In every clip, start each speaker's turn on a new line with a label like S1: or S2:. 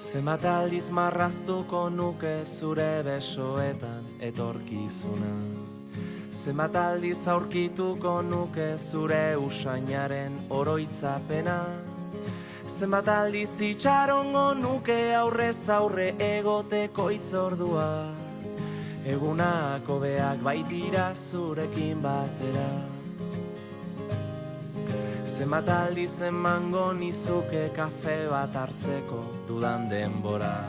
S1: Zenbat aldiz marraztuko nuke zure besoetan etorkizuna. Zenbat aldiz aurkituko nuke zure usainaren oroitzapena. Zenbat aldiz itxarongo nuke aurrez aurre egoteko itzordua. Egunak hobeak baitira zurekin batera. Zenbat aldiz emango nizuke kafe bat hartzeko dudan denbora.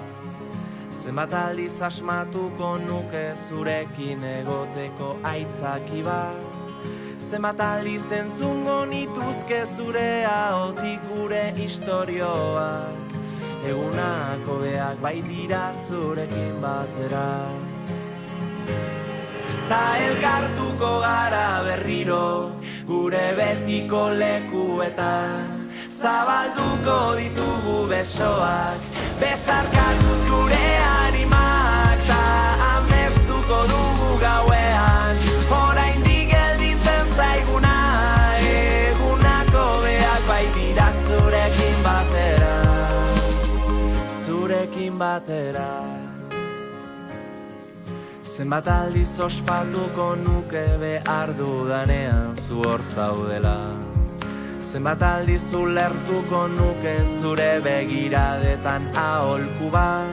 S1: Zenbat aldiz asmatuko nuke zurekin egoteko aitzaki bat. Zenbat aldiz entzungo nituzke zure ahotik gure istorioak. Egunak hobeak baitira zurekin batera. Ta elkartuko gara berriro gure betiko lekuetan. Zabalduko ditugu besoak, besarkatuz gure animak. Ta amestuko dugu gauean, oraindik gelditzen zaiguna. Egunako beak baitira zurekin batera, zurekin batera. Zenbat aldiz ospatuko nuke behar dudanean zu hor zaudela. Zenbat aldiz ulertuko nuke zure begiradetan aholku bat.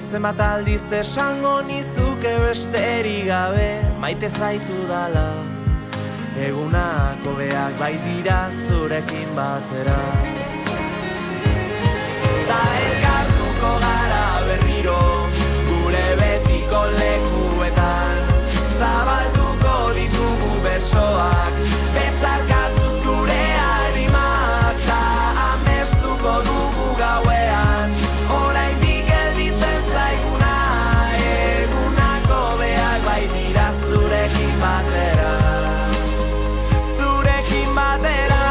S1: Zenbat aldiz esango nizuke besterik gabe maite zaitu dala. Egunak hobeak baitira zurekin batera. Ta elkartuko gara berriro gure betiko lekuetan. Zabalduko ditugu besoak, besarkatuz gure animak. Ta amestuko dugu gauean, oraindik gelditzen zaiguna. Egunako beak baitira zurekin batera, zurekin batera.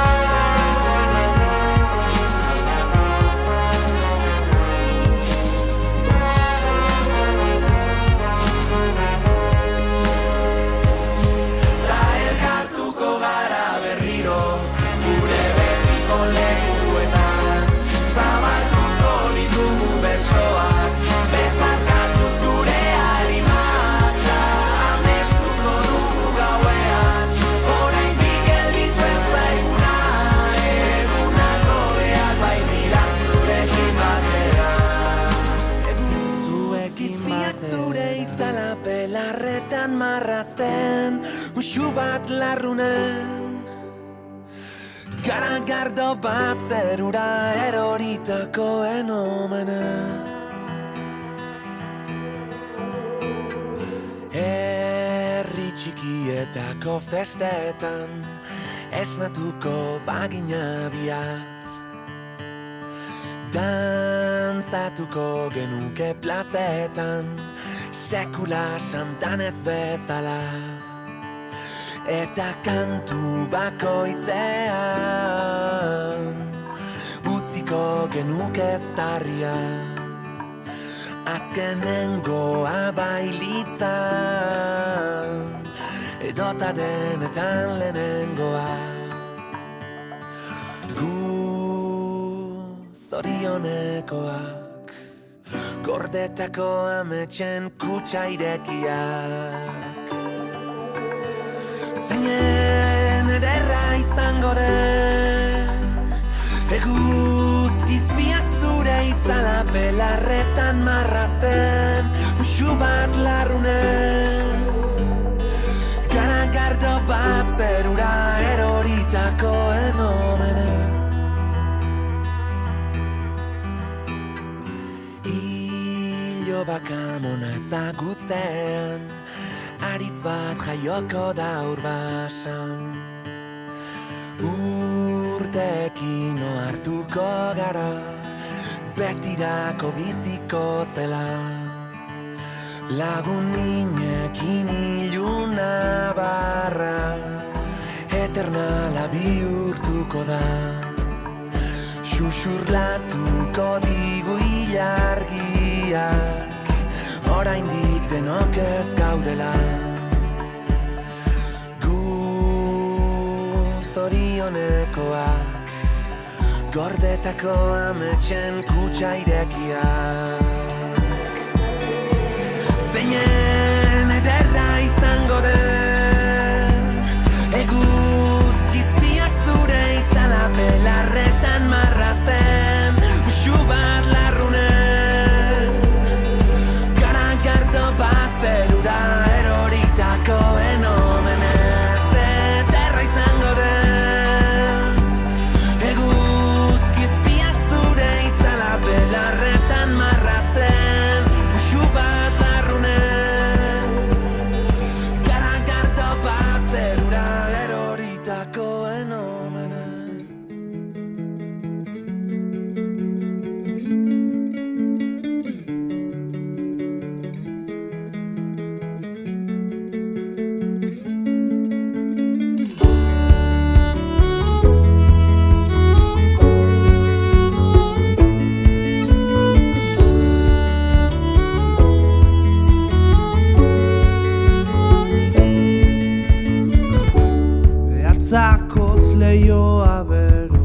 S1: Belarretan marrazten musu bat larrunen. Garagardo bat zerura eroritakoen omenez. Herri txikietako festetan esnatuko bagina biak. Dantzatuko genuke plazetan sekula santan ez bezala. Eta kantu bakoitzean utziko genuke eztarria. Azkenengoa bailitzan edota denetan lehenengoa. Gu zorionekoak gordetako ametxen kutxa irekiak. Zeinen ederra izango den eguzkizpiak zure itzala belarretan marrazten musu bat larrunen. Garagardo bat zerura eroritakoen omenez. Ilo bakamona ezagutzean aritz bat jaioko da urbasan. Urtekin ohartuko gara betirako biziko zela. Lagun minekin iluna barra eternala bihurtuko da. Xuxurlatuko digu ilargiak oraindik denok ez gaudela. Gu zorionekoak, gordetako ametxen kutxa irekiak. Zeinen ederra izango den, eguzkizpiak zure itzala belarretan marrazten, usu bat larrunen, garagardo bat zerura eroritakoen omenez. Ederra izango den, eguzkizpiak zure itzala belarretan marrazten, usu bat larrunen, garagardo bat zerura eroritakoen omenez.
S2: Behatzakotz lehioa bero.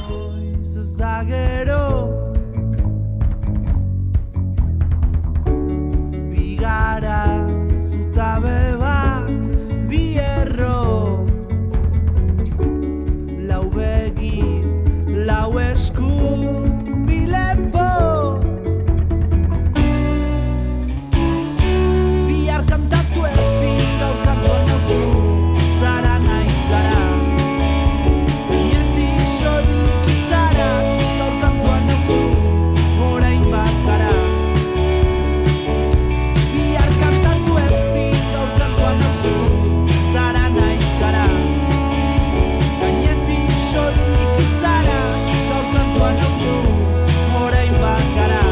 S2: Noiz ez da gero, bigara zutabe bat, bi erro, lau begi, lau esku, bi lepo. Bihar kantatu ezin, gaur kantuan nauzu, zara naiz gara. Gainetik soilik izara, gaur kantuan nauzu, orain bat gara. Bihar kantatu ezin, gaur kantuan nauzu, zara naiz gara. Gainetik soilik izara, gaur kantuan nauzu, orain bat gara.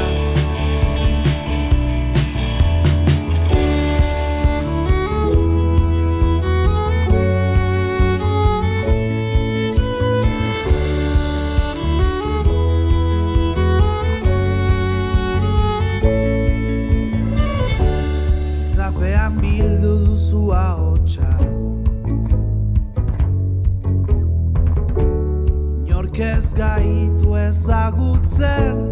S2: Giltzapean bildu duzu ahotsa, inork ez gaitu ezagutzen,